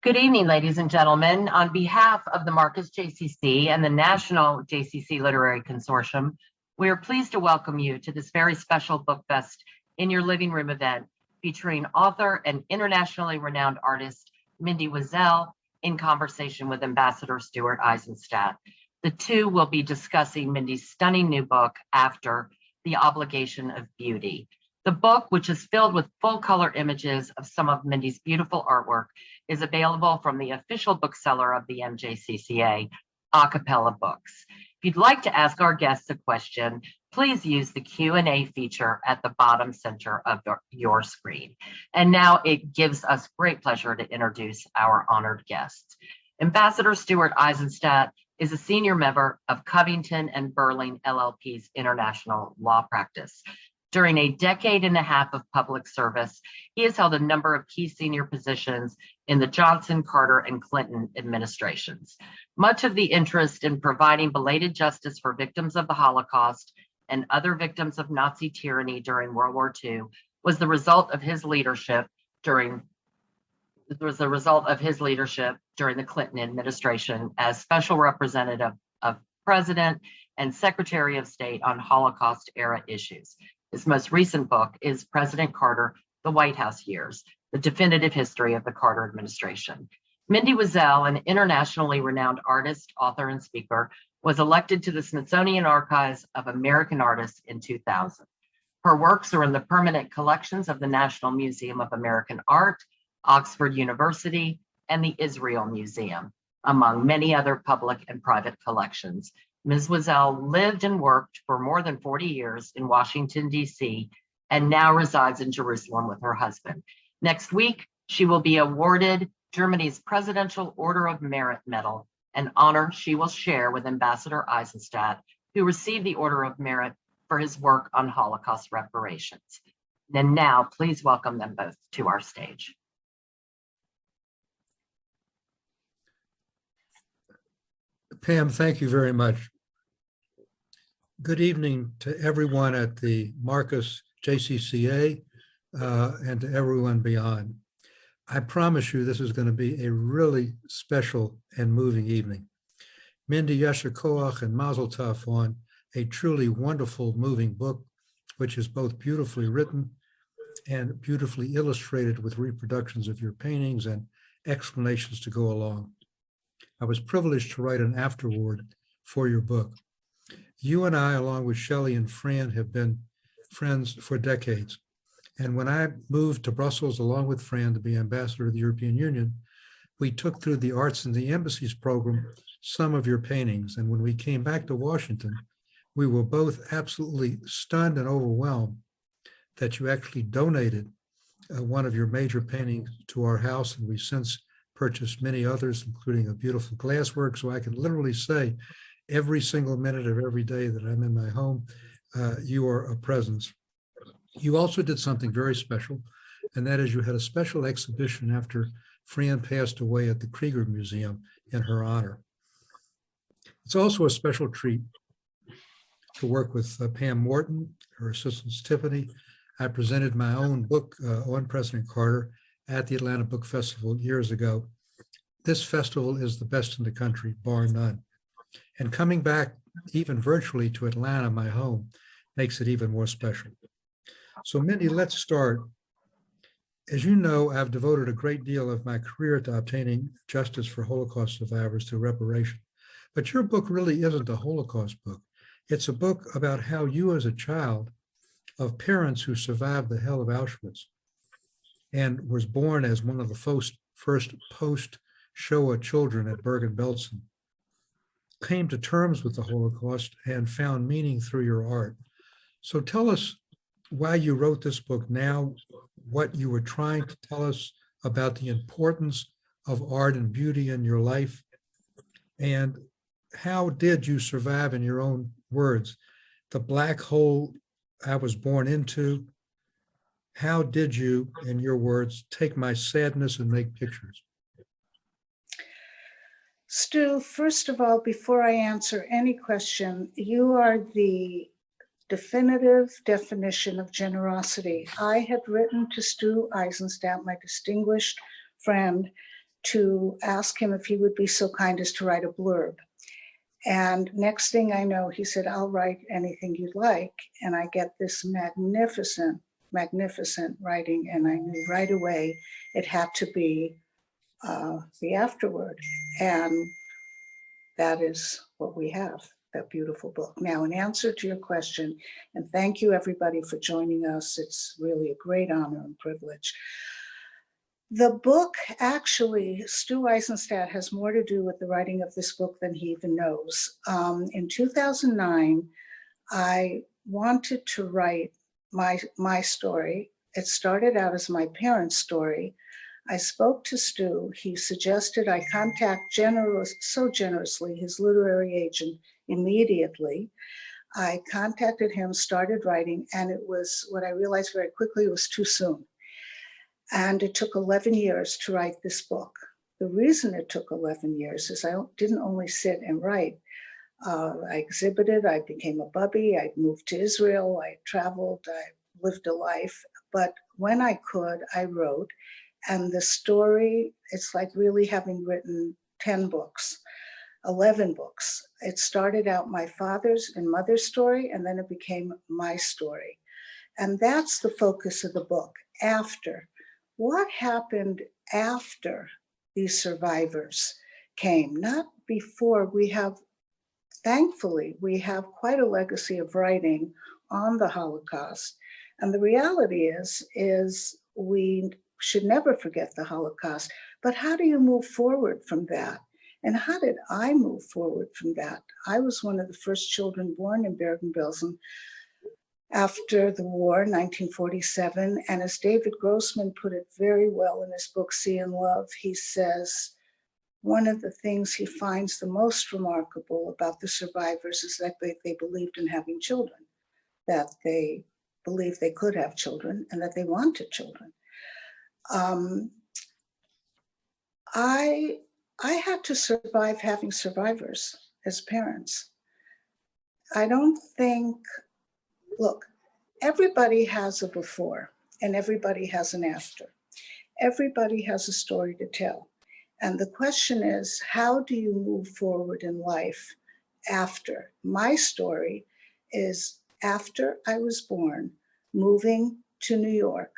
Good evening, ladies and gentlemen. On behalf of the Marcus JCC and the National JCC Literary Consortium, we are pleased to welcome you to this very special Book Fest in Your Living Room event featuring author and internationally renowned artist Mindy Wiesel in conversation with Ambassador Stuart Eizenstat. The two will be discussing Mindy's stunning new book, After: The Obligation of Beauty. The book, which is filled with full-color images of some of Mindy's beautiful artwork, is available from the official bookseller of the MJCCA, Acapella Books. If you'd like to ask our guests a question, please use the Q&A feature at the bottom center of your screen. And now it gives us great pleasure to introduce our honored guests. Ambassador Stuart Eizenstat is a senior member of Covington and Burling LLP's international law practice. During a decade and a half of public service, he has held a number of key senior positions in the Johnson, Carter, and Clinton administrations. Much of the interest in providing belated justice for victims of the Holocaust and other victims of Nazi tyranny during World War II was the result of his leadership during the Clinton administration as Special Representative of President and Secretary of State on Holocaust-era issues. His most recent book is President Carter, The White House Years, The Definitive History of the Carter Administration. Mindy Wiesel, an internationally renowned artist, author, and speaker, was elected to the Smithsonian Archives of American Artists in 2000. Her works are in the permanent collections of the National Museum of American Art, Oxford University, and the Israel Museum, among many other public and private collections. Ms. Wiesel lived and worked for more than 40 years in Washington, D.C., and now resides in Jerusalem with her husband. Next week, she will be awarded Germany's Presidential Order of Merit Medal, an honor she will share with Ambassador Eizenstat, who received the Order of Merit for his work on Holocaust reparations. And now, please welcome them both to our stage. Pam, thank you very much. Good evening to everyone at the Marcus JCCA and to everyone beyond. I promise you this is going to be a really special and moving evening. Mindy, Yasher Koach, and Mazel Tov on a truly wonderful, moving book, which is both beautifully written and beautifully illustrated with reproductions of your paintings and explanations to go along. I was privileged to write an afterword for your book. You and I, along with Shelley and Fran, have been friends for decades. And when I moved to Brussels, along with Fran, to be ambassador of the European Union, we took through the Arts and the Embassies program some of your paintings. And when we came back to Washington, we were both absolutely stunned and overwhelmed that you actually donated one of your major paintings to our house. And we've since purchased many others, including a beautiful glasswork. So I can literally say, every single minute of every day that I'm in my home, you are a presence. You also did something very special, and that is you had a special exhibition after Fran passed away at the Krieger Museum in her honor. It's also a special treat to work with Pam Morton, her assistant Tiffany. I presented my own book on President Carter at the Atlanta Book Festival years ago. This festival is the best in the country, bar none. And coming back even virtually to Atlanta, my home, makes it even more special. So Mindy, let's start. As you know, I've devoted a great deal of my career to obtaining justice for Holocaust survivors through reparation. But your book really isn't a Holocaust book. It's a book about how you as a child of parents who survived the hell of Auschwitz and was born as one of the first post-Shoah children at Bergen-Belsen, came to terms with the Holocaust and found meaning through your art. So tell us why you wrote this book now, what you were trying to tell us about the importance of art and beauty in your life, and how did you survive, in your own words, the black hole I was born into? How did you, in your words, take my sadness and make pictures? Stu, first of all, before I answer any question, you are the definitive definition of generosity. I had written to Stu Eizenstat, my distinguished friend, to ask him if he would be so kind as to write a blurb. And next thing I know, he said, I'll write anything you'd like. And I get this magnificent, magnificent writing. And I knew right away it had to be the afterword. And that is what we have, that beautiful book. Now, in answer to your question, and thank you everybody for joining us. It's really a great honor and privilege. The book, actually, Stu Eizenstat has more to do with the writing of this book than he even knows. In 2009, I wanted to write my story. It started out as my parents' story. I spoke to Stu. He suggested I contact so generously his literary agent immediately. I contacted him, started writing, and it was, what I realized very quickly, it was too soon. And it took 11 years to write this book. The reason it took 11 years is I didn't only sit and write. I exhibited, I became a bubby, I moved to Israel, I traveled, I lived a life. But when I could, I wrote. And the story, it's like really having written 10 books, 11 books. It started out my father's and mother's story, and then it became my story. And that's the focus of the book, after. What happened after these survivors came, not before. Thankfully, we have quite a legacy of writing on the Holocaust. And the reality is we should never forget the Holocaust, but how do you move forward from that? And how did I move forward from that? I was one of the first children born in Bergen-Belsen after the war, 1947. And as David Grossman put it very well in his book, Sea and Love, he says, one of the things he finds the most remarkable about the survivors is that they believed in having children, that they believed they could have children and that they wanted children. I had to survive having survivors as parents. I don't think, look, everybody has a before and everybody has an after. Everybody has a story to tell. And the question is, how do you move forward in life after? My story is after I was born, moving to New York,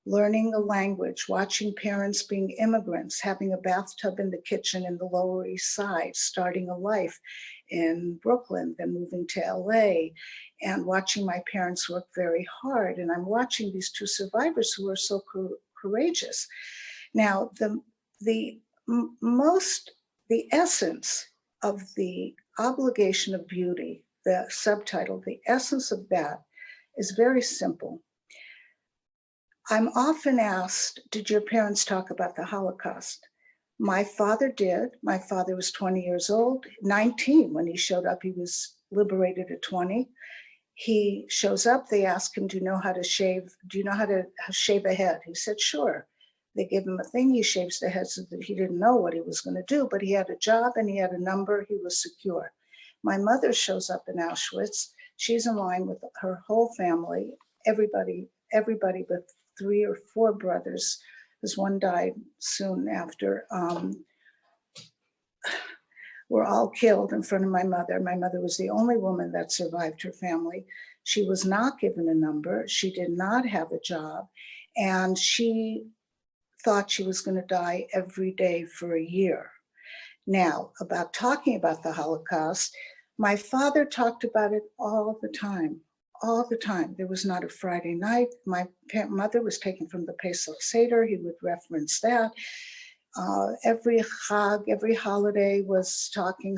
learning the language, watching parents being immigrants, having a bathtub in the kitchen in the Lower East Side, starting a life in Brooklyn, then moving to LA, and watching my parents work very hard. And I'm watching these two survivors who are so courageous. Now, the essence of the obligation of beauty, the subtitle, the essence of that is very simple. I'm often asked, did your parents talk about the Holocaust? My father did. My father was 20 years old, 19 when he showed up. He was liberated at 20. He shows up, they ask him, do you know how to shave a head? He said, sure. They give him a thing, he shaves the head so that he didn't know what he was going to do, but he had a job and he had a number, he was secure. My mother shows up in Auschwitz. She's in line with her whole family, everybody but 3 or 4 brothers, because one died soon after, were all killed in front of my mother. My mother was the only woman that survived her family. She was not given a number. She did not have a job. And she thought she was going to die every day for a year. Now, about talking about the Holocaust, my father talked about it all the time. All the time. There was not a Friday night. My mother was taken from the Pesach Seder. He would reference that. Every Chag, every holiday was starting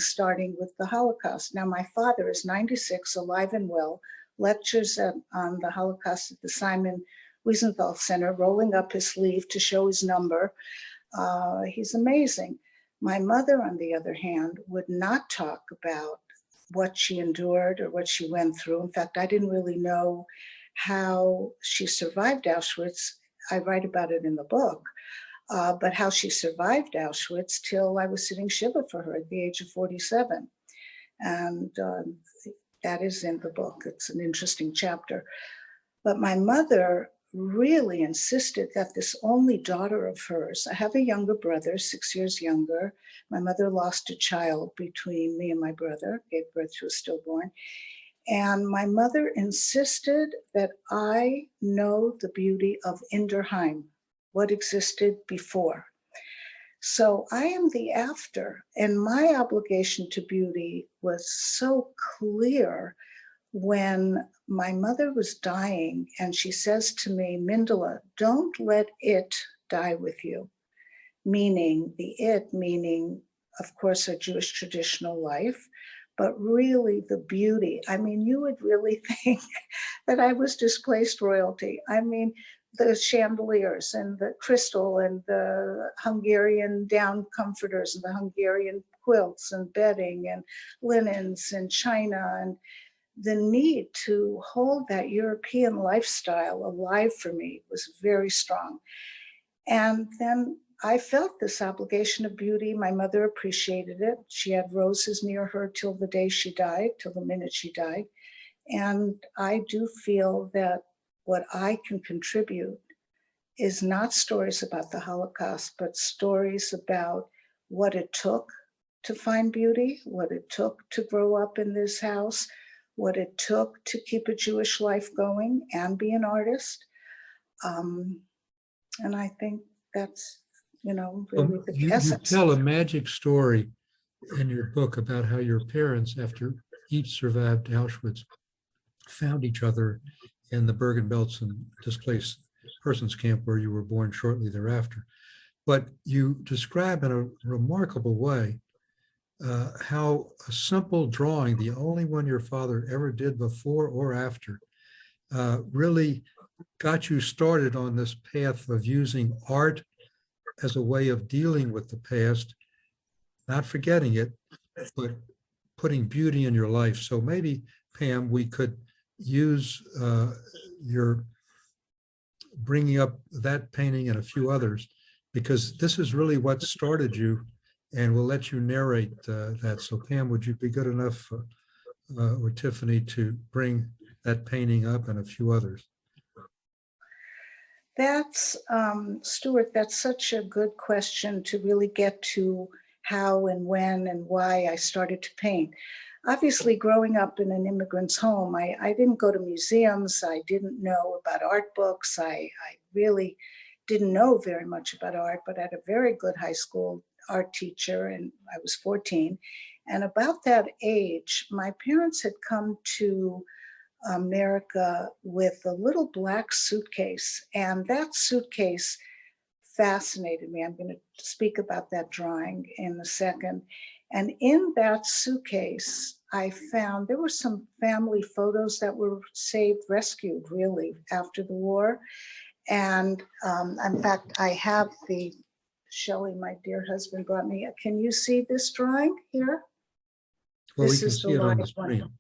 with the Holocaust. Now, my father is 96, alive and well, lectures on the Holocaust at the Simon Wiesenthal Center, rolling up his sleeve to show his number. He's amazing. My mother, on the other hand, would not talk about what she endured or what she went through. In fact, I didn't really know how she survived Auschwitz. I write about it in the book, but how she survived Auschwitz till I was sitting Shiva for her at the age of 47. And that is in the book. It's an interesting chapter. But my mother really insisted that this only daughter of hers, I have a younger brother, 6 years younger. My mother lost a child between me and my brother, gave birth to a stillborn. And my mother insisted that I know the beauty of Inderheim, what existed before. So I am the after, and my obligation to beauty was so clear when my mother was dying, and she says to me, Mindela, don't let it die with you. Meaning meaning, of course, a Jewish traditional life, but really the beauty. I mean, you would really think that I was displaced royalty. I mean, the chandeliers and the crystal and the Hungarian down comforters and the Hungarian quilts and bedding and linens and china, and the need to hold that European lifestyle alive for me was very strong. And then I felt this obligation of beauty. My mother appreciated it. She had roses near her till the day she died, till the minute she died. And I do feel that what I can contribute is not stories about the Holocaust, but stories about what it took to find beauty, what it took to grow up in this house, what it took to keep a Jewish life going and be an artist. And I think that's, really the You essence. tell a magic story in your book about how your parents, after each survived Auschwitz, found each other in the Bergen-Belsen displaced persons camp where you were born shortly thereafter. But you describe in a remarkable way how a simple drawing, the only one your father ever did before or after, really got you started on this path of using art as a way of dealing with the past, not forgetting it, but putting beauty in your life. So maybe, Pam, we could use your bringing up that painting and a few others, because this is really what started you, and we'll let you narrate that. So Pam, would you be good enough, or Tiffany, to bring that painting up and a few others? That's, Stuart, that's such a good question to really get to how and when and why I started to paint. Obviously, growing up in an immigrant's home, I didn't go to museums. I didn't know about art books. I really didn't know very much about art, but I had a very good high school art teacher, and I was 14. And about that age, my parents had come to America with a little black suitcase, and that suitcase fascinated me. I'm going to speak about that drawing in a second. And in that suitcase, I found there were some family photos that were saved, rescued really after the war. And in fact, I have Shelley, my dear husband, brought me. Can you see this drawing here? Well, This we can is the see it on the live screen. one.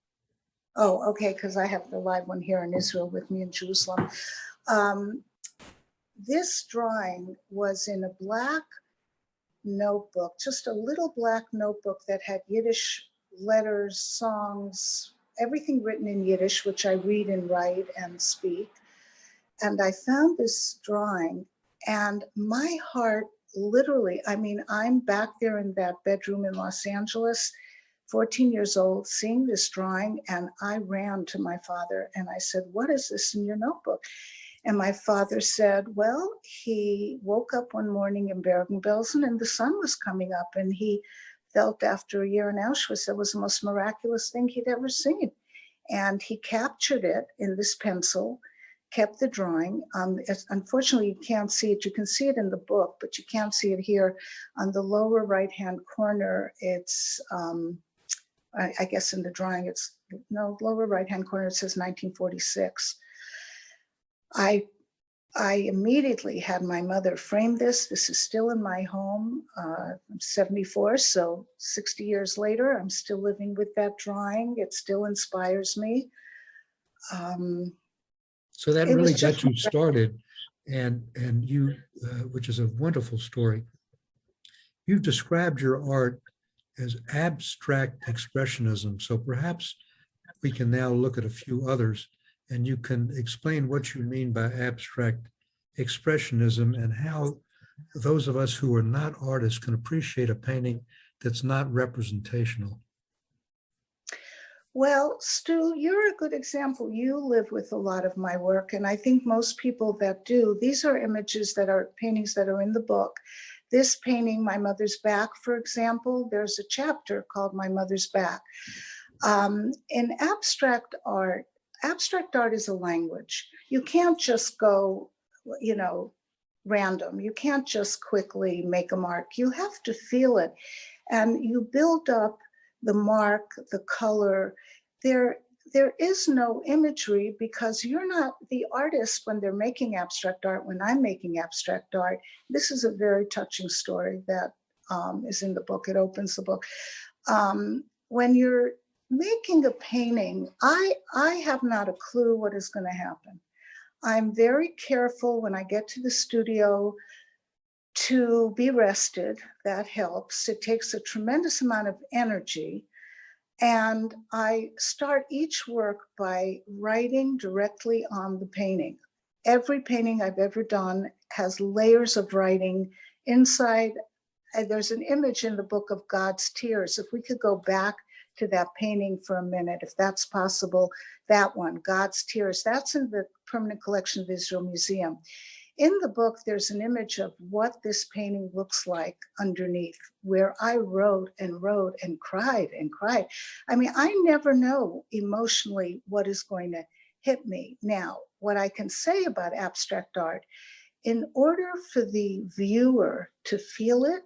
Oh, okay, because I have the live one here in Israel with me in Jerusalem. This drawing was in a black notebook, just a little black notebook that had Yiddish letters, songs, everything written in Yiddish, which I read and write and speak. And I found this drawing, and my heart literally, I mean, I'm back there in that bedroom in Los Angeles, 14 years old, seeing this drawing, and I ran to my father and I said, what is this in your notebook? And my father said, well, he woke up one morning in Bergen-Belsen and the sun was coming up, and he felt after a year in Auschwitz, it was the most miraculous thing he'd ever seen. And he captured it in this pencil, kept the drawing. Unfortunately, you can't see it. You can see it in the book, but you can't see it here. On the lower right-hand corner, it's, I guess in the drawing, it's, no, lower right-hand corner, it says 1946. I immediately had my mother frame this. This is still in my home. I'm 74, so 60 years later, I'm still living with that drawing. It still inspires me. So that really got you started, and you, which is a wonderful story. You've described your art as abstract expressionism. So perhaps we can now look at a few others and you can explain what you mean by abstract expressionism and how those of us who are not artists can appreciate a painting that's not representational. Well, Stu, you're a good example. You live with a lot of my work, and I think most people that do, these are images that are paintings that are in the book. This painting, My Mother's Back, for example, there's a chapter called My Mother's Back. In abstract art is a language. You can't just go, random. You can't just quickly make a mark. You have to feel it. And you build up the mark, the color. There is no imagery because you're not the artist when they're making abstract art. When I'm making abstract art, this is a very touching story that is in the book. It opens the book. When you're making a painting, I have not a clue what is going to happen. I'm very careful when I get to the studio to be rested. That helps. It takes a tremendous amount of energy. And I start each work by writing directly on the painting. Every painting I've ever done has layers of writing inside. There's an image in the book of God's tears. If we could go back to that painting for a minute, if that's possible, that one, God's tears, that's in the permanent collection of the Israel Museum. In the book, there's an image of what this painting looks like underneath, where I wrote and wrote and cried and cried. I mean, I never know emotionally what is going to hit me. Now, what I can say about abstract art, in order for the viewer to feel it,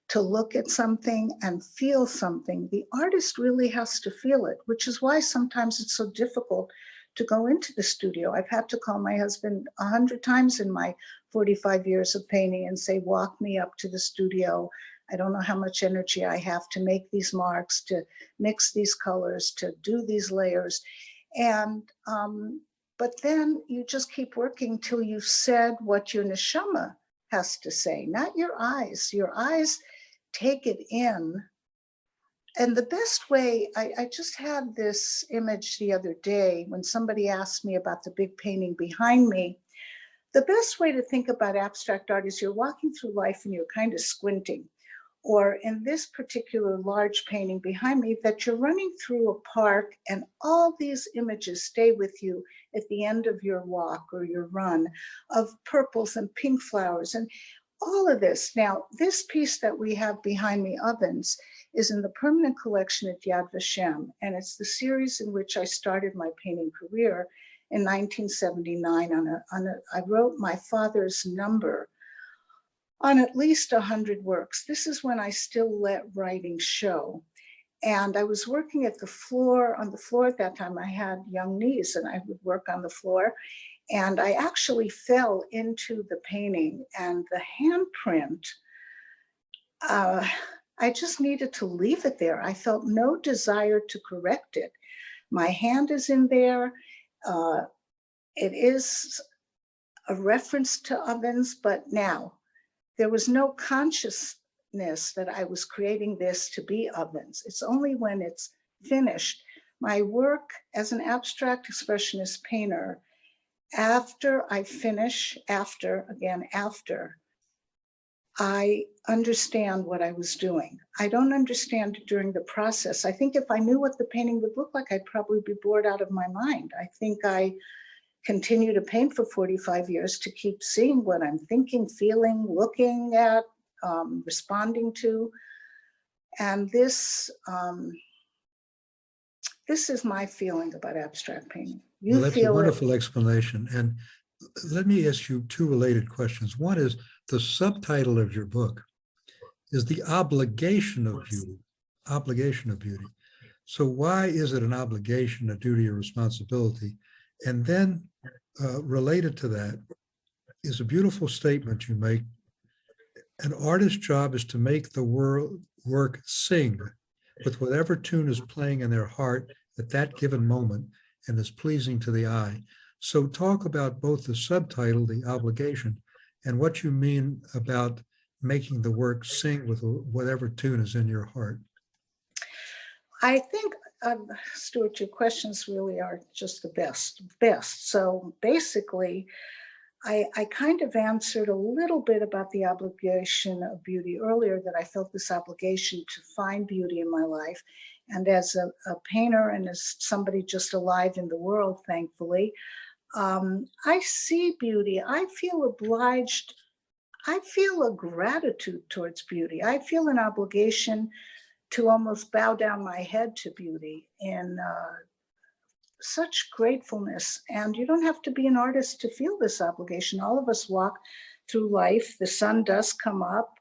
to look at something and feel something, the artist really has to feel it, which is why sometimes it's so difficult to go into the studio. I've had to call my husband 100 times in my 45 years of painting and say, walk me up to the studio. I don't know how much energy I have to make these marks, to mix these colors, to do these layers. And, but then you just keep working till you've said what your neshama has to say, not your eyes. Your eyes take it in. And the best way, I just had this image the other day when somebody asked me about the big painting behind me. The best way to think about abstract art is you're walking through life and you're kind of squinting. Or in this particular large painting behind me, that you're running through a park and all these images stay with you at the end of your walk or your run of purples and pink flowers and all of this. Now, this piece that we have behind me, Ovens, is in the permanent collection at Yad Vashem, and it's the series in which I started my painting career in 1979. I wrote my father's number on at least 100 works. This is when I still let writing show. And I was working on the floor at that time. I had young knees and I would work on the floor. And I actually fell into the painting and the handprint, I just needed to leave it there. I felt no desire to correct it. My hand is in there. It is a reference to Ovens, but now there was no consciousness that I was creating this to be Ovens. It's only when it's finished. My work as an abstract expressionist painter, after I finish, I understand what I was doing. I don't understand it during the process. I think if I knew what the painting would look like, I'd probably be bored out of my mind. I think I continue to paint for 45 years to keep seeing what I'm thinking, feeling, looking at, responding to. And this is my feeling about abstract painting. Well, that's a wonderful explanation. And let me ask you two related questions. One is the subtitle of your book is The Obligation of Beauty. Obligation of Beauty. So why is it an obligation, a duty, or responsibility? And then related to that is a beautiful statement you make. An artist's job is to make the work sing with whatever tune is playing in their heart at that given moment and is pleasing to the eye. So talk about both the subtitle, the obligation, and what you mean about making the work sing with whatever tune is in your heart. I think Stuart, your questions really are just the best. So basically, I kind of answered a little bit about the obligation of beauty earlier, that I felt this obligation to find beauty in my life. And as a painter and as somebody just alive in the world, thankfully, I see beauty. I feel obliged. I feel a gratitude towards beauty. I feel an obligation to almost bow down my head to beauty in such gratefulness. And you don't have to be an artist to feel this obligation. All of us walk through life. The sun does come up.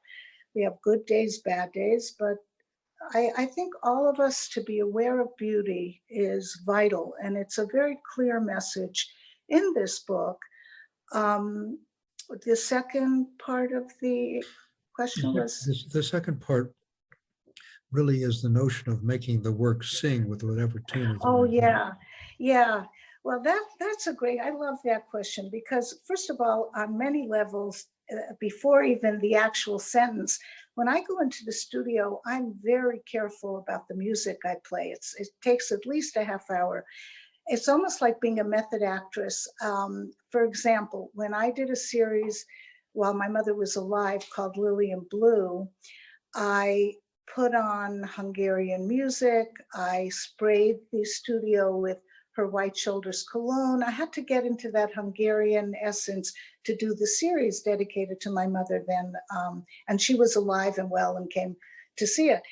We have good days, bad days, but I think all of us to be aware of beauty is vital. And it's a very clear message in this book. The second part of the question was? The second part really is the notion of making the work sing with whatever tune is. Oh, yeah. Yeah. Well, that's a great, I love that question, because first of all, on many levels, before even the actual sentence, when I go into the studio, I'm very careful about the music I play. It takes at least a half hour. It's almost like being a method actress. For example, when I did a series while my mother was alive called Lily in Blue, I put on Hungarian music. I sprayed the studio with her White Shoulders cologne. I had to get into that Hungarian essence to do the series dedicated to my mother then. And she was alive and well and came to see it.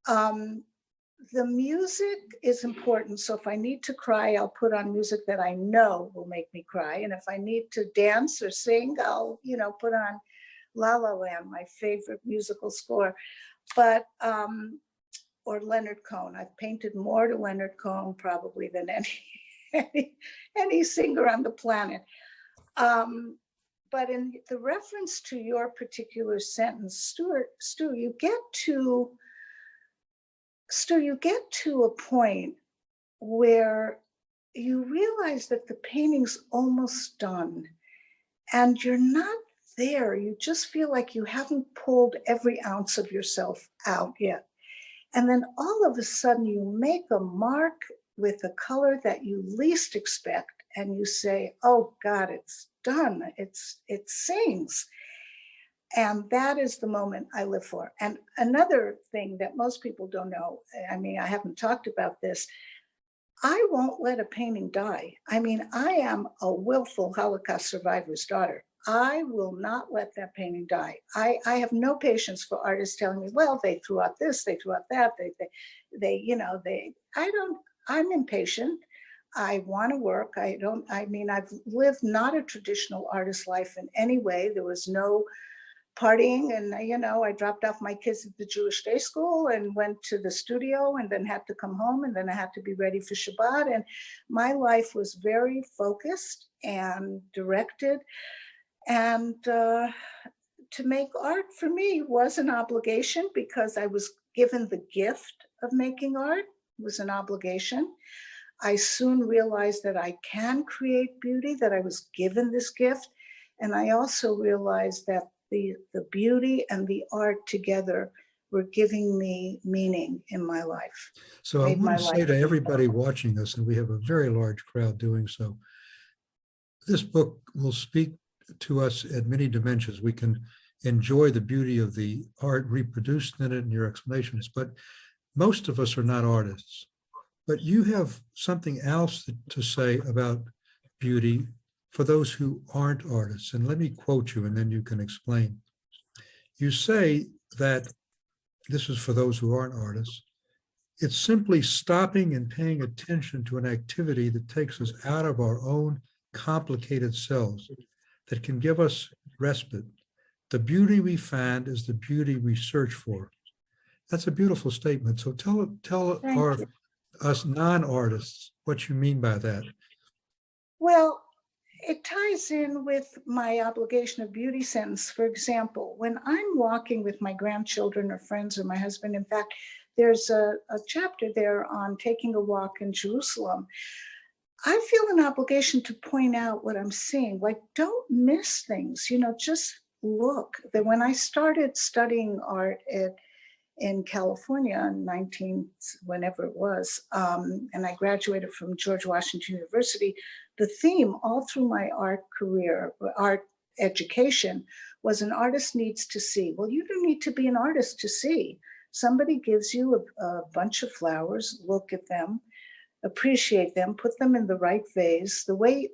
The music is important. So if I need to cry, I'll put on music that I know will make me cry. And if I need to dance or sing, I'll, put on La La Land, my favorite musical score. But, or Leonard Cohen. I've painted more to Leonard Cohen probably than any singer on the planet. But in the reference to your particular sentence, Stu, you get to a point where you realize that the painting's almost done and you're not there. You just feel like you haven't pulled every ounce of yourself out yet. And then all of a sudden you make a mark with a color that you least expect and you say, oh God, it's done. It sings. And that is the moment I live for. And another thing that most people don't know, I mean, I haven't talked about this, I won't let a painting die. I mean, I am a willful Holocaust survivor's daughter. I will not let that painting die. I have no patience for artists telling me, well, they threw out this, they threw out that, I'm impatient. I want to work. I've lived not a traditional artist life in any way. There was no partying, and I dropped off my kids at the Jewish day school and went to the studio and then had to come home and then I had to be ready for Shabbat. And my life was very focused and directed. And to make art for me was an obligation because I was given the gift of making art. It was an obligation. I soon realized that I can create beauty, that I was given this gift. And I also realized that the beauty and the art together were giving me meaning in my life. So I want to say to everybody watching this, and we have a very large crowd doing so, this book will speak to us at many dimensions. We can enjoy the beauty of the art reproduced in it and your explanations, but most of us are not artists. But you have something else to say about beauty for those who aren't artists. And let me quote you and then you can explain. You say that, this is for those who aren't artists, it's simply stopping and paying attention to an activity that takes us out of our own complicated selves, that can give us respite. The beauty we find is the beauty we search for. That's a beautiful statement. So tell us non-artists what you mean by that. Well, it ties in with my obligation of beauty sentence. For example, when I'm walking with my grandchildren or friends or my husband, in fact, there's a chapter there on taking a walk in Jerusalem. I feel an obligation to point out what I'm seeing. Like, don't miss things, just look. That when I started studying art, in California in whenever it was, and I graduated from George Washington University. The theme all through my art career, art education, was an artist needs to see. Well, you don't need to be an artist to see. Somebody gives you a bunch of flowers, look at them, appreciate them, put them in the right vase,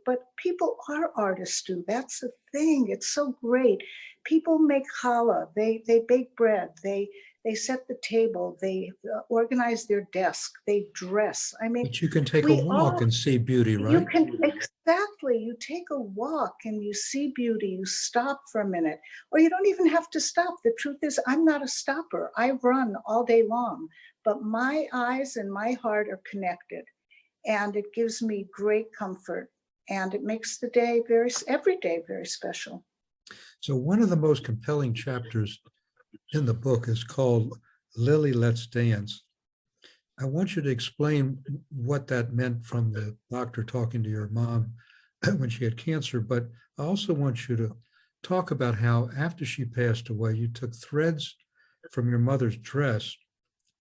but people are artists too. That's the thing. It's so great. People make challah, they bake bread, they set the table, they organize their desk, they dress. I mean, But you can take a we walk all, and see beauty, you right? can, exactly, you take a walk and you see beauty, you stop for a minute, or you don't even have to stop. The truth is, I'm not a stopper. I run all day long, but my eyes and my heart are connected, and it gives me great comfort, and it makes the day every day very special. So one of the most compelling chapters in the book is called Lily, Let's Dance. I want you to explain what that meant from the doctor talking to your mom when she had cancer, but I also want you to talk about how after she passed away, you took threads from your mother's dress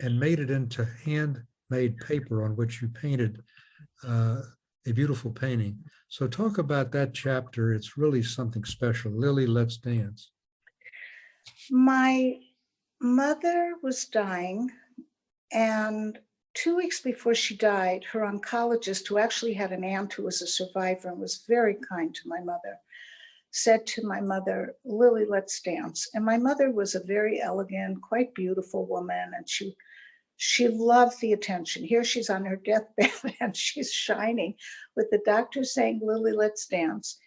and made it into handmade paper on which you painted a beautiful painting. So talk about that chapter. It's really something special. Lily, Let's Dance. My mother was dying, and 2 weeks before she died, her oncologist, who actually had an aunt who was a survivor and was very kind to my mother, said to my mother, Lily, let's dance. And my mother was a very elegant, quite beautiful woman, and she loved the attention. Here she's on her deathbed and she's shining with the doctor saying, Lily, let's dance.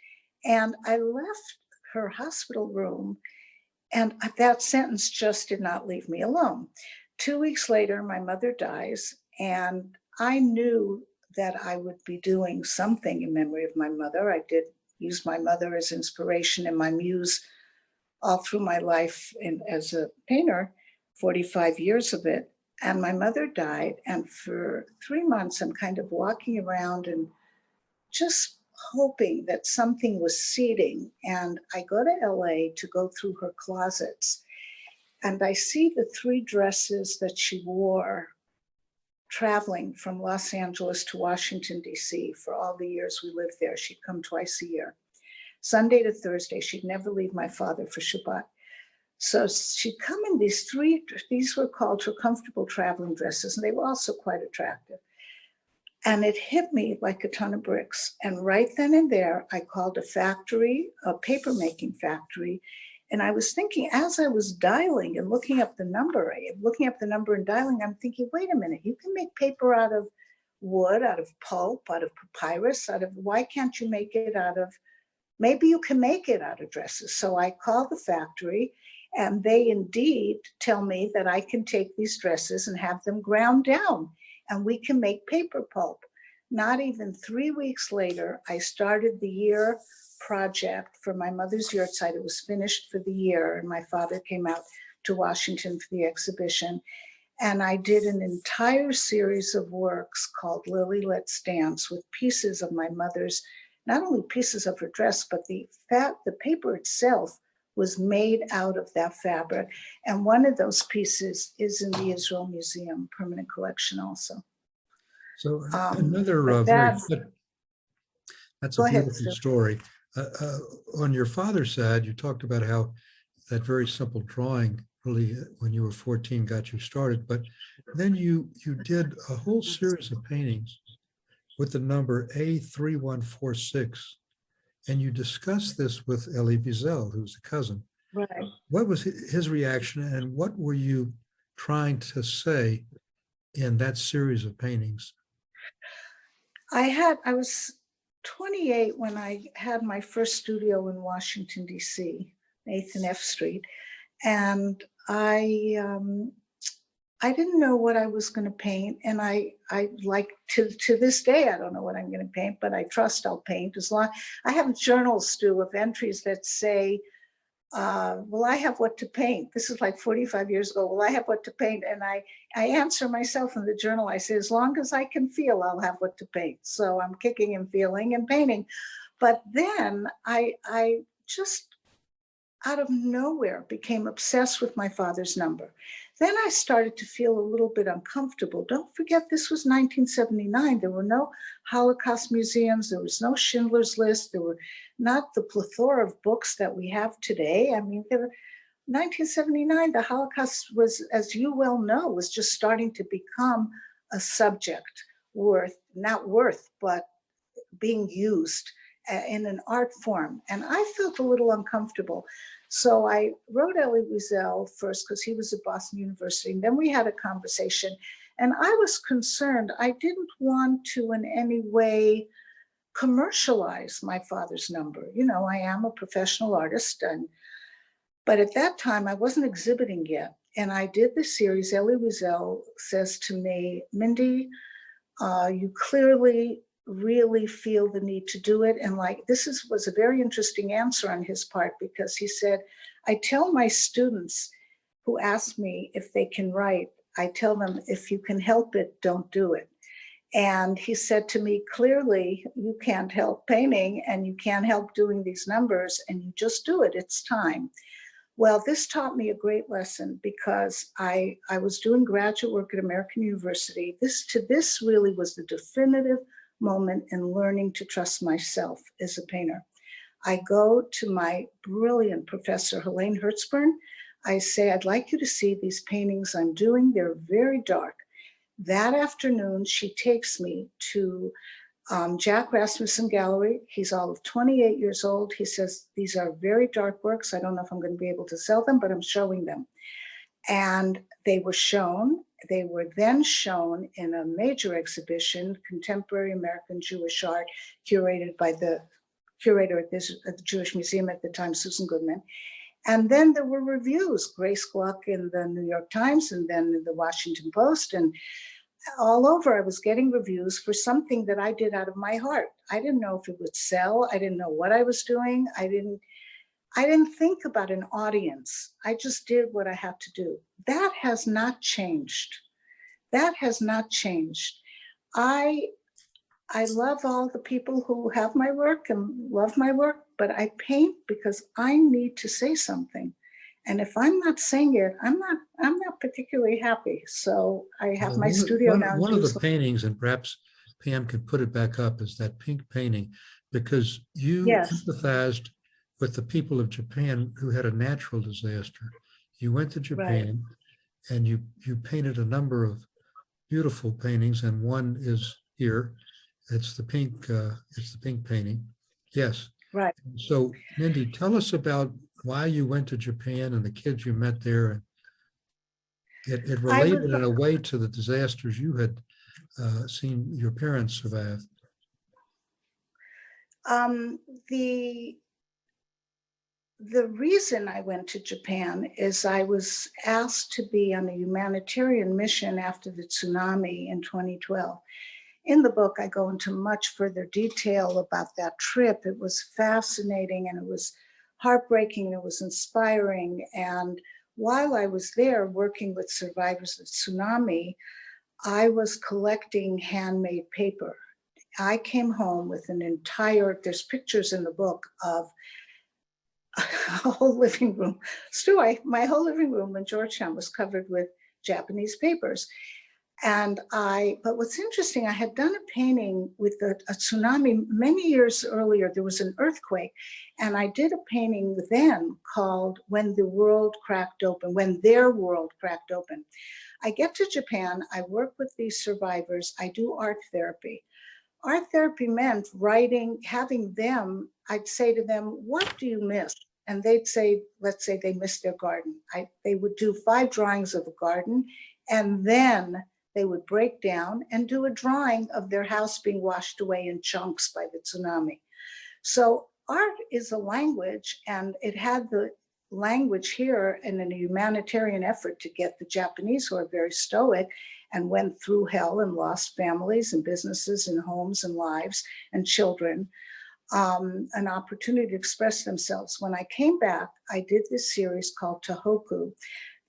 And I left her hospital room, and that sentence just did not leave me alone. 2 weeks later, my mother dies, and I knew that I would be doing something in memory of my mother. I did use my mother as inspiration and my muse all through my life as a painter, 45 years of it. And my mother died, and for 3 months, I'm kind of walking around and just hoping that something was seeding. And I go to LA to go through her closets, and I see the 3 dresses that she wore traveling from Los Angeles to Washington, D.C. for all the years we lived there. She'd come twice a year, Sunday to Thursday. She'd never leave my father for Shabbat. So she'd come in these were called her comfortable traveling dresses, and they were also quite attractive. And it hit me like a ton of bricks. And right then and there, I called a factory, a paper making factory. And I was thinking, as I was dialing and looking up the number and dialing, I'm thinking, wait a minute, you can make paper out of wood, out of pulp, out of papyrus, why can't you make it maybe you can make it out of dresses. So I called the factory, and they indeed tell me that I can take these dresses and have them ground down, and we can make paper pulp. Not even 3 weeks later, I started the year project for my mother's yahrzeit. It was finished for the year, and my father came out to Washington for the exhibition. And I did an entire series of works called Lily, Let's Dance, with pieces of my mother's, not only pieces of her dress, but the paper itself was made out of that fabric. And one of those pieces is in the Israel Museum permanent collection also. So But that's a go ahead, beautiful Stu. story. On your father's side, you talked about how that very simple drawing really, when you were 14, got you started. But then you did a whole series of paintings with the number A3146, and you discussed this with Elie Wiesel, who's a cousin. Right. What was his reaction, and what were you trying to say in that series of paintings? I was 28 when I had my first studio in Washington, D.C., 8th and F Street. And I didn't know what I was going to paint. And I like to this day, I don't know what I'm going to paint, but I trust I'll paint as long. I have journals, Stu, of entries that say, will I have what to paint? This is like 45 years ago. Will I have what to paint? And I answer myself in the journal. I say, as long as I can feel, I'll have what to paint. So I'm kicking and feeling and painting. But then I out of nowhere, became obsessed with my father's number. Then I started to feel a little bit uncomfortable. Don't forget, this was 1979. There were no Holocaust museums. There was no Schindler's List. There were not the plethora of books that we have today. I mean, 1979, the Holocaust was, as you well know, was just starting to become a subject but being used in an art form. And I felt a little uncomfortable. So I wrote Elie Wiesel first because he was at Boston University. And then we had a conversation. And I was concerned. I didn't want to in any way commercialize my father's number. You know, I am a professional artist. But at that time, I wasn't exhibiting yet. And I did the series. Elie Wiesel says to me, Mindy, you clearly really feel the need to do it. And like, was a very interesting answer on his part, because he said, I tell my students who ask me if they can write, I tell them, if you can help it, don't do it. And he said to me, clearly, you can't help painting and you can't help doing these numbers, and you just do it. It's time. Well, this taught me a great lesson, because I was doing graduate work at American University. This really was the definitive moment in learning to trust myself as a painter. I go to my brilliant professor, Helene Hertzburn. I say, I'd like you to see these paintings I'm doing. They're very dark. That afternoon, she takes me to Jack Rasmussen Gallery. He's all of 28 years old. He says, these are very dark works. I don't know if I'm going to be able to sell them, but I'm showing them. And they were shown. They were then shown in a major exhibition, Contemporary American Jewish Art, curated by the curator at the Jewish Museum at the time, Susan Goodman. And then there were reviews, Grace Gluck in the New York Times, and then in the Washington Post, and all over. I was getting reviews for something that I did out of my heart. I didn't know if it would sell. I didn't know what I was doing. I didn't think about an audience. I just did what I had to do. That has not changed. That has not changed. I love all the people who have my work and love my work, but I paint because I need to say something. And if I'm not saying it, I'm not particularly happy. So I have my studio now. One of the paintings, and perhaps Pam could put it back up, is that pink painting, because you empathized with the people of Japan who had a natural disaster. You went to Japan, right, and you painted a number of beautiful paintings, and one is here. It's the pink painting. Yes. Right. So, Mindy, tell us about why you went to Japan and the kids you met there. It related in a way to the disasters you had seen your parents survive. The reason I went to Japan is I was asked to be on a humanitarian mission after the tsunami in 2012. In the book, I go into much further detail about that trip. It was fascinating, and it was heartbreaking, and it was inspiring. And while I was there working with survivors of tsunami, I was collecting handmade paper. I came home with there's pictures in the book of a whole living room. My whole living room in Georgetown was covered with Japanese papers. But what's interesting, I had done a painting with a tsunami many years earlier. There was an earthquake, and I did a painting then called When Their World Cracked Open. I get to Japan, I work with these survivors, I do art therapy. Art therapy meant having them, I'd say to them, what do you miss? And they'd say, let's say they missed their garden. They would do 5 drawings of a garden, and then they would break down and do a drawing of their house being washed away in chunks by the tsunami. So art is a language, and it had the language here in a humanitarian effort to get the Japanese, who are very stoic and went through hell and lost families and businesses and homes and lives and children, an opportunity to express themselves. When I came back, I did this series called Tohoku.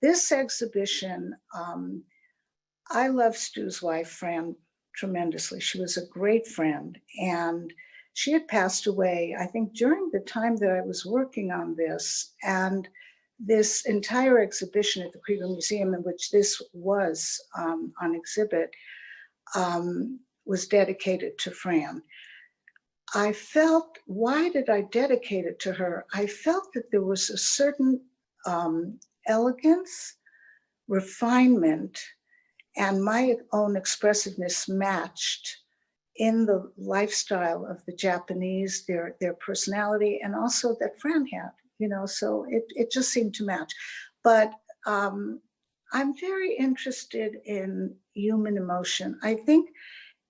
This exhibition, I love Stu's wife, Fran, tremendously. She was a great friend. And She had passed away, I think, during the time that I was working on this. And this entire exhibition at the Krieger Museum, in which this was on exhibit, was dedicated to Fran. I felt, why did I dedicate it to her? I felt that there was a certain elegance, refinement, and my own expressiveness matched in the lifestyle of the Japanese, their personality, and also that Fran had, so it just seemed to match. But I'm very interested in human emotion. I think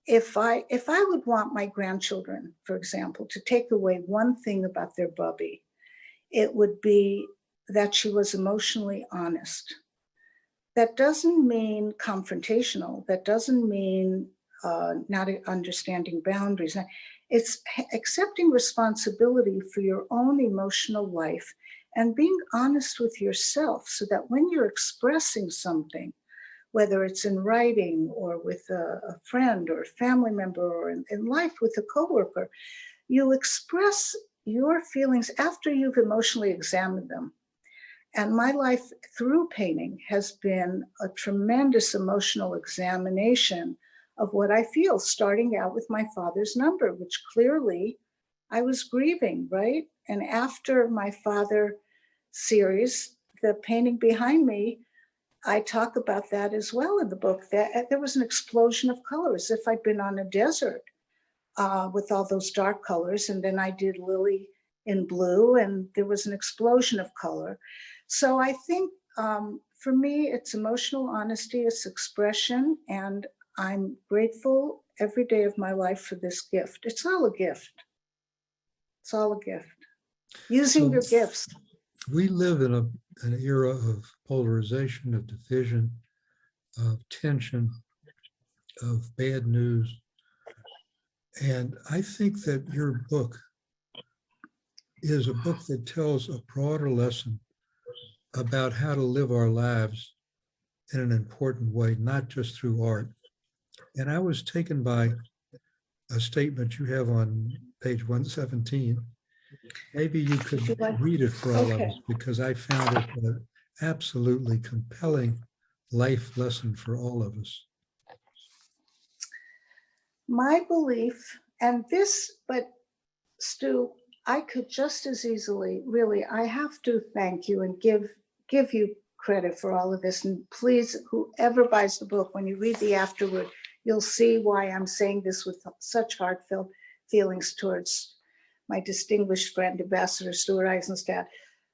if I would want my grandchildren, for example, to take away one thing about their Bubby, it would be that she was emotionally honest. That doesn't mean confrontational. That doesn't mean not understanding boundaries. It's accepting responsibility for your own emotional life and being honest with yourself so that when you're expressing something, whether it's in writing or with a friend or a family member or in life with a coworker, you express your feelings after you've emotionally examined them. And my life through painting has been a tremendous emotional examination of what I feel, starting out with my father's number, which clearly I was grieving, right? And after my father series, the painting behind me, I talk about that as well in the book, that there was an explosion of colors, if I'd been on a desert with all those dark colors. And then I did Lily in blue, and there was an explosion of color. So I think for me, it's emotional honesty, it's expression, and I'm grateful every day of my life for this gift. It's all a gift. It's all a gift. Using your gifts. We live in an era of polarization, of division, of tension, of bad news. And I think that your book is a book that tells a broader lesson about how to live our lives in an important way, not just through art. And I was taken by a statement you have on page 117. Maybe you could read it for all of us, because I found it an absolutely compelling life lesson for all of us. My belief, and this, but Stu, I could just as easily, really, I have to thank you and give you credit for all of this. And please, whoever buys the book, when you read the afterword, you'll see why I'm saying this with such heartfelt feelings towards my distinguished friend, Ambassador Stuart Eizenstat.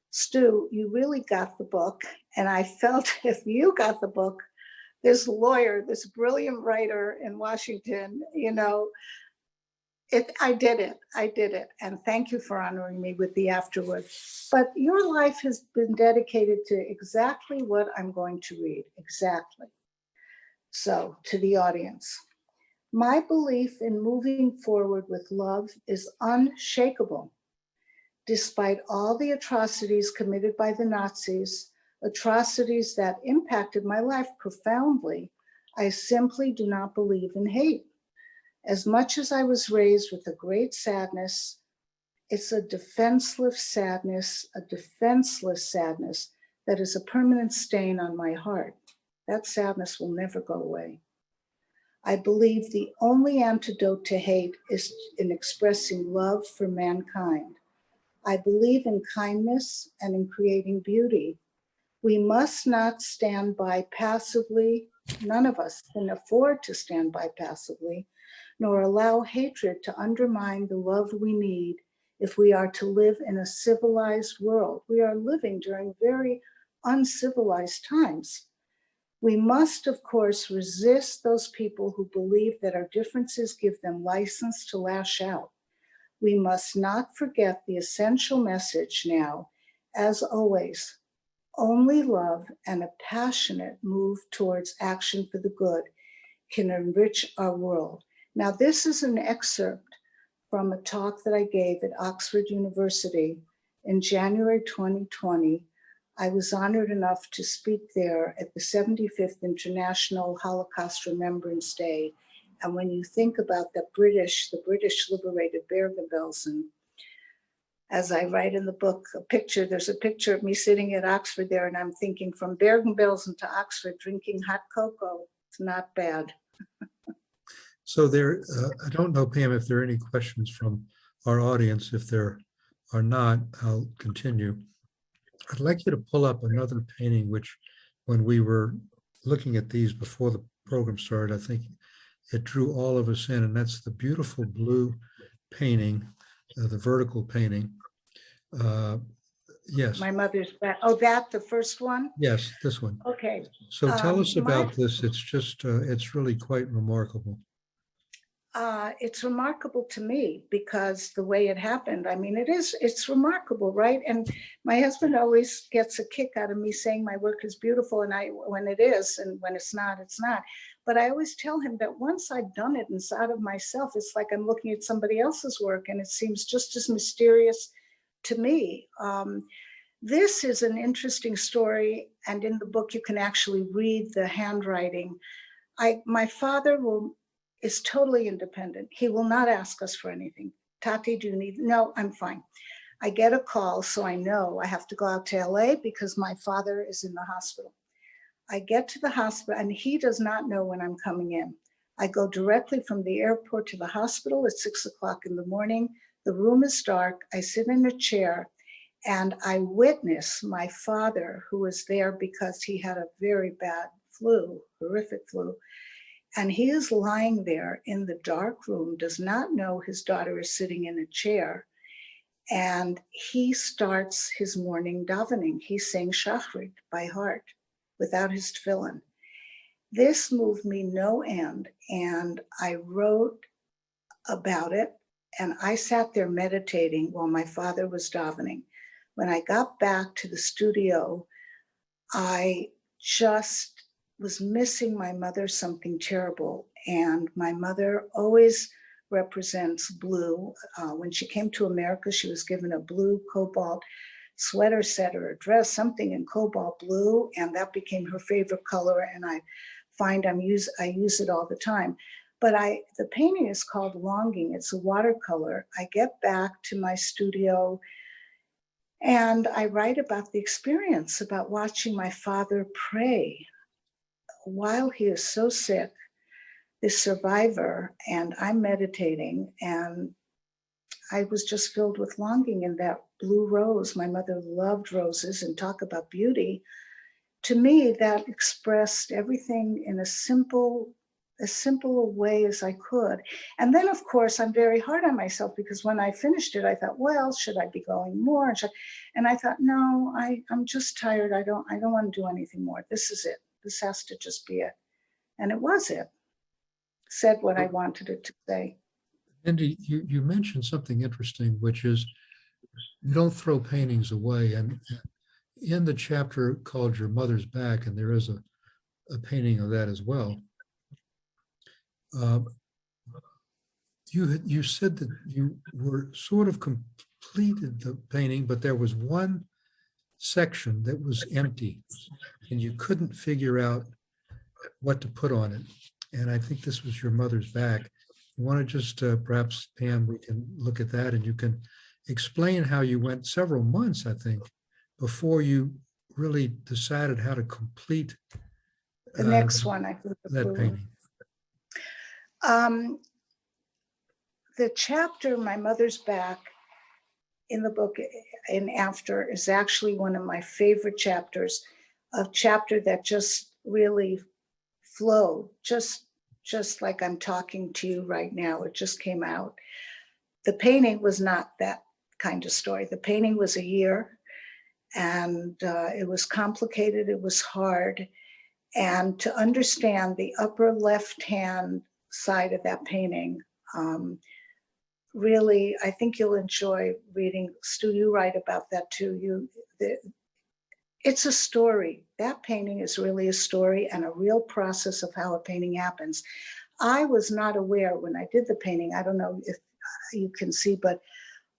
Stu, you really got the book. And I felt if you got the book, this lawyer, this brilliant writer in Washington, I did it. And thank you for honoring me with the afterword. But your life has been dedicated to exactly what I'm going to read, exactly. So to the audience, my belief in moving forward with love is unshakable. Despite all the atrocities committed by the Nazis, atrocities that impacted my life profoundly, I simply do not believe in hate. As much as I was raised with a great sadness, it's a defenseless sadness that is a permanent stain on my heart. That sadness will never go away. I believe the only antidote to hate is in expressing love for mankind. I believe in kindness and in creating beauty. We must not stand by passively. None of us can afford to stand by passively, nor allow hatred to undermine the love we need if we are to live in a civilized world. We are living during very uncivilized times. We must, of course, resist those people who believe that our differences give them license to lash out. We must not forget the essential message now, as always. Only love and a passionate move towards action for the good can enrich our world. Now, this is an excerpt from a talk that I gave at Oxford University in January 2020. I was honored enough to speak there at the 75th International Holocaust Remembrance Day And when you think about the British liberated Bergen-Belsen, as I write in the book, there's a picture of me sitting at Oxford there, and I'm thinking from Bergen-Belsen to Oxford, drinking hot cocoa, it's not bad. So I don't know, Pam, if there are any questions from our audience. If there are not, I'll continue. I'd like you to pull up another painting, which when we were looking at these before the program started, I think it drew all of us in, and that's the beautiful blue painting, the vertical painting. Yes. My mother's back. Oh, the first one? Yes, this one. Okay. So tell us about this. It's just, it's really quite remarkable. It's remarkable to me because the way it happened, I mean, it's remarkable, right? And my husband always gets a kick out of me saying my work is beautiful, and when it is, and when it's not, it's not. But I always tell him that once I've done it inside of myself, it's like I'm looking at somebody else's work, and it seems just as mysterious to me. This is an interesting story, and in the book you can actually read the handwriting. My father is totally independent. He will not ask us for anything. Tati, do you need? No, I'm fine. I get a call, so I know I have to go out to LA because my father is in the hospital. I get to the hospital, and he does not know when I'm coming in. I go directly from the airport to the hospital at 6 o'clock in the morning. The room is dark. I sit in a chair, and I witness my father, who was there because he had a very bad flu, horrific flu. And he is lying there in the dark room, does not know his daughter is sitting in a chair. And he starts his morning davening. He's saying Shachrit by heart without his tefillin. This moved me no end. And I wrote about it. And I sat there meditating while my father was davening. When I got back to the studio, I just was missing my mother something terrible. And my mother always represents blue. When she came to America, she was given a blue cobalt sweater set or a dress, something in cobalt blue, and that became her favorite color. And I find I use it all the time. But the painting is called Longing. It's a watercolor. I get back to my studio and I write about the experience, about watching my father pray while he is so sick, this survivor, and I'm meditating, and I was just filled with longing. And that blue rose, my mother loved roses, and talk about beauty. To me, that expressed everything in as simple a way as I could. And then, of course, I'm very hard on myself because when I finished it, I thought, well, should I be going more? And I thought, no, I'm just tired. I don't want to do anything more. This is it. This has to just be it. And it was it. Said what I wanted it to say. Andy, you mentioned something interesting, which is you don't throw paintings away. And in the chapter called Your Mother's Back, and there is a painting of that as well, you said that you were sort of completed the painting, but there was one section that was empty, and you couldn't figure out what to put on it. And I think this was Your Mother's Back. You want to just perhaps, Pam, we can look at that, and you can explain how you went several months, I think, before you really decided how to complete The next one, I think. that painting. The chapter, My Mother's Back, in the book and after, is actually one of my favorite chapters, a chapter that just really flowed, just like I'm talking to you right now. It just came out. The painting was not that kind of story. The painting was a year, and it was complicated. It was hard. And to understand the upper left-hand side of that painting, really, I think you'll enjoy reading. Stu, you write about that too. It's a story. That painting is really a story and a real process of how a painting happens. I was not aware when I did the painting, I don't know if you can see, but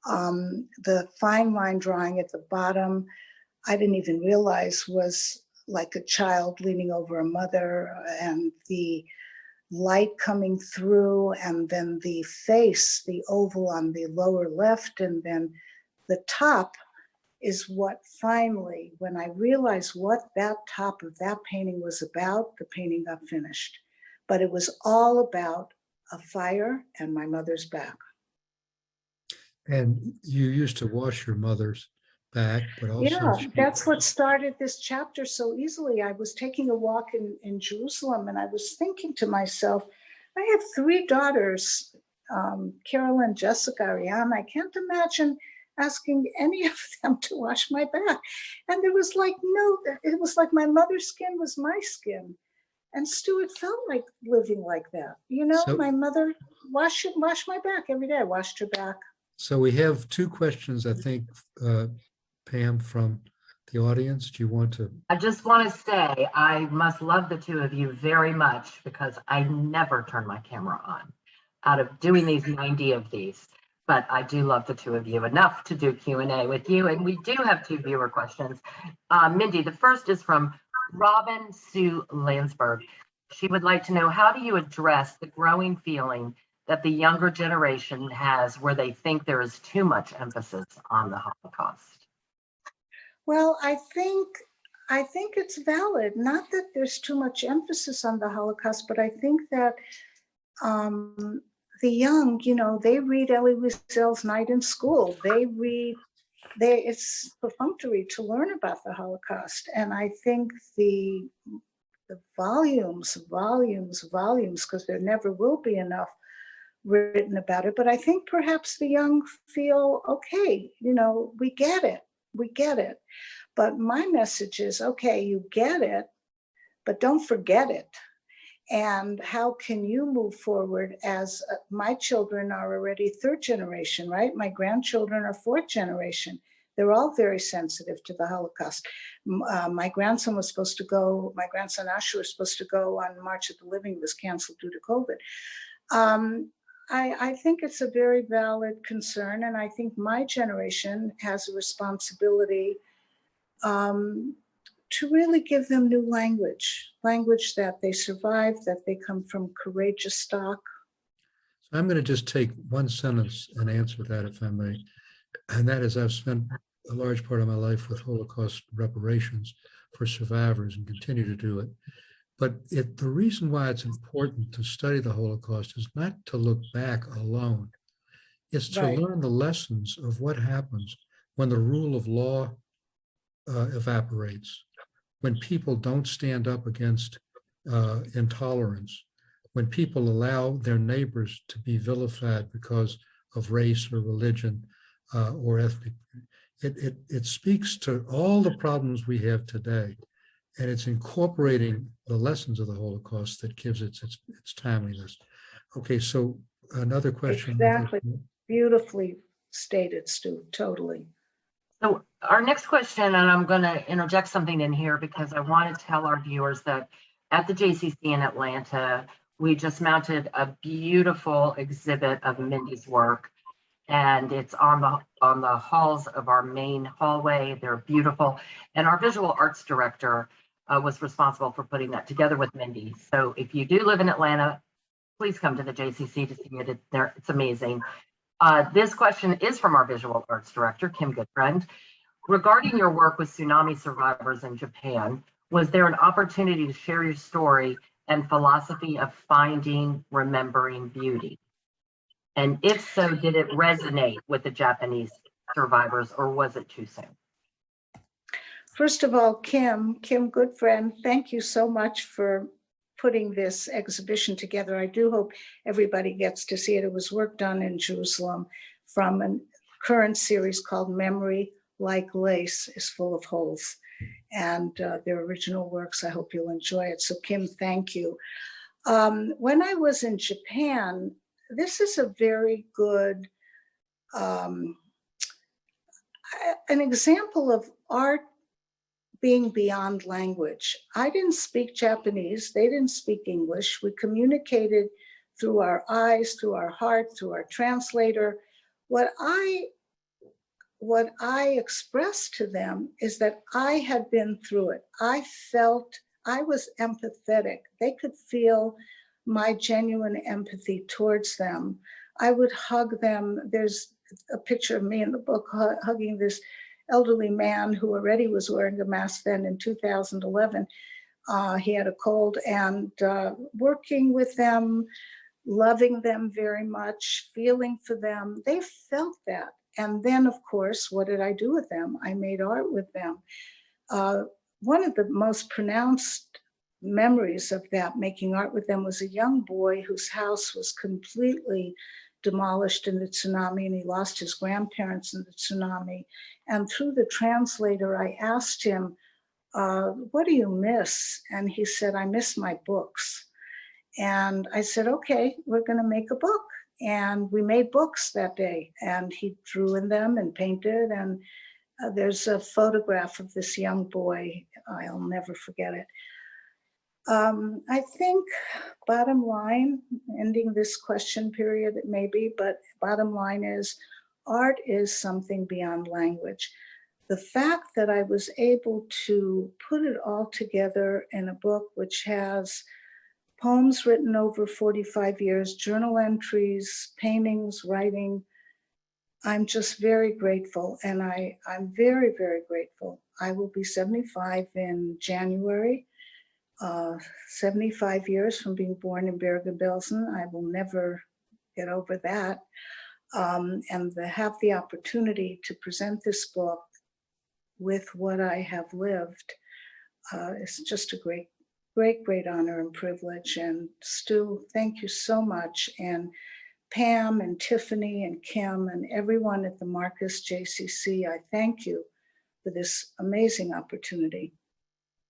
the fine line drawing at the bottom, I didn't even realize was like a child leaning over a mother, and the light coming through, and then the face, the oval on the lower left, and then the top is what finally, when I realized what that top of that painting was about, the painting got finished. But it was all about a fire and my mother's back. And you used to wash your mother's back, but also Yeah, she, that's what started this chapter so easily. I was taking a walk in Jerusalem, and I was thinking to myself, I have three daughters, Carolyn, Jessica, Ariana. I can't imagine asking any of them to wash my back. And there was like, no, it was like my mother's skin was my skin. And Stuart felt like living like that. You know, So- my mother washed my back every day. I washed her back. so we have two questions, I think, Pam, from the audience. Do you want to? I just want to say, I must love the two of you very much because I never turn my camera on out of doing these 90 of these. But I do love the two of you enough to do Q&A with you. And we do have two viewer questions. Mindy, the first is from Robin Sue Landsberg. She would like to know, how do you address the growing feeling that the younger generation has where they think there is too much emphasis on the Holocaust? Well, I think it's valid. Not that there's too much emphasis on the Holocaust, but I think that the young, you know, they read Elie Wiesel's Night in School. It's perfunctory to learn about the Holocaust, and I think the volumes, because there never will be enough written about it. But I think perhaps the young feel, okay, you know, we get it. But my message is, okay, you get it, but don't forget it. And how can you move forward as my children are already third generation, right? My grandchildren are fourth generation. They're all very sensitive to the Holocaust. My grandson Asher was supposed to go on March of the Living, was canceled due to COVID. I think it's a very valid concern, and I think my generation has a responsibility to really give them new language that they survive, that they come from courageous stock. So I'm going to just take one sentence and answer that, if I may. And that is, I've spent a large part of my life with Holocaust reparations for survivors and continue to do it. But the reason why it's important to study the Holocaust is not to look back alone. It's to Right. learn the lessons of what happens when the rule of law evaporates, when people don't stand up against intolerance, when people allow their neighbors to be vilified because of race or religion or ethnic. It speaks to all the problems we have today, and it's incorporating the lessons of the Holocaust that gives it its timeliness. Okay, so another question. Exactly. Beautifully stated, Stu, totally. So our next question, and I'm going to interject something in here because I want to tell our viewers that at the JCC in Atlanta, we just mounted a beautiful exhibit of Mindy's work, and it's on the halls of our main hallway. They're beautiful, and our visual arts director was responsible for putting that together with Mindy. So if you do live in Atlanta, please come to the JCC to see it. It's amazing. This question is from our visual arts director, Kim Goodfriend. Regarding your work with tsunami survivors in Japan, was there an opportunity to share your story and philosophy of finding, remembering beauty? And if so, did it resonate with the Japanese survivors, or was it too soon? First of all, Kim Goodfriend, thank you so much for putting this exhibition together. I do hope everybody gets to see it. It was work done in Jerusalem from a current series called Memory, Like Lace, is Full of Holes. And their original works, I hope you'll enjoy it. So Kim, thank you. When I was in Japan, this is a very good, an example of art being beyond language. I didn't speak Japanese, they didn't speak English. We communicated through our eyes, through our heart, through our translator. What I expressed to them is that I had been through it. I was empathetic. They could feel my genuine empathy towards them. I would hug them. There's a picture of me in the book hugging this elderly man who already was wearing a mask then in 2011. He had a cold, and working with them, loving them very much, feeling for them. They felt that. And then, of course, what did I do with them? I made art with them. One of the most pronounced memories of that, making art with them, was a young boy whose house was completely demolished in the tsunami, and he lost his grandparents in the tsunami. And through the translator, I asked him, what do you miss? And he said, I miss my books. And I said, okay, we're going to make a book. And we made books that day, and he drew in them and painted. And there's a photograph of this young boy. I'll never forget it. I think bottom line, ending this question period, it may be, but bottom line is art is something beyond language. The fact that I was able to put it all together in a book which has poems written over 45 years, journal entries, paintings, writing, I'm just very grateful. And I'm very, very grateful. I will be 75 in January, 75 years from being born in Bergen-Belsen. I will never get over that. And to have the opportunity to present this book with what I have lived is just a great, great, great honor and privilege. And Stu, thank you so much. And Pam and Tiffany and Kim and everyone at the Marcus JCC, I thank you for this amazing opportunity.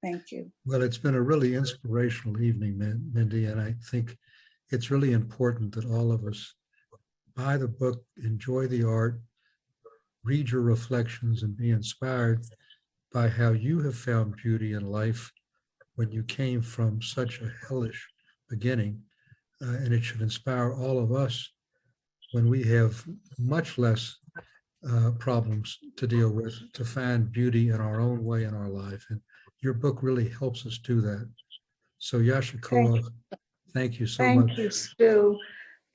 Thank you. Well, it's been a really inspirational evening, Mindy, and I think it's really important that all of us buy the book, enjoy the art, read your reflections, and be inspired by how you have found beauty in life when you came from such a hellish beginning. And it should inspire all of us when we have much less problems to deal with, to find beauty in our own way in our life. And your book really helps us do that. So Yasha Koach, thank you so much. Thank you, Stu.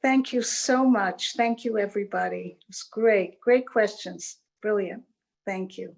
Thank you so much. Thank you, everybody. It's great. Great questions. Brilliant. Thank you.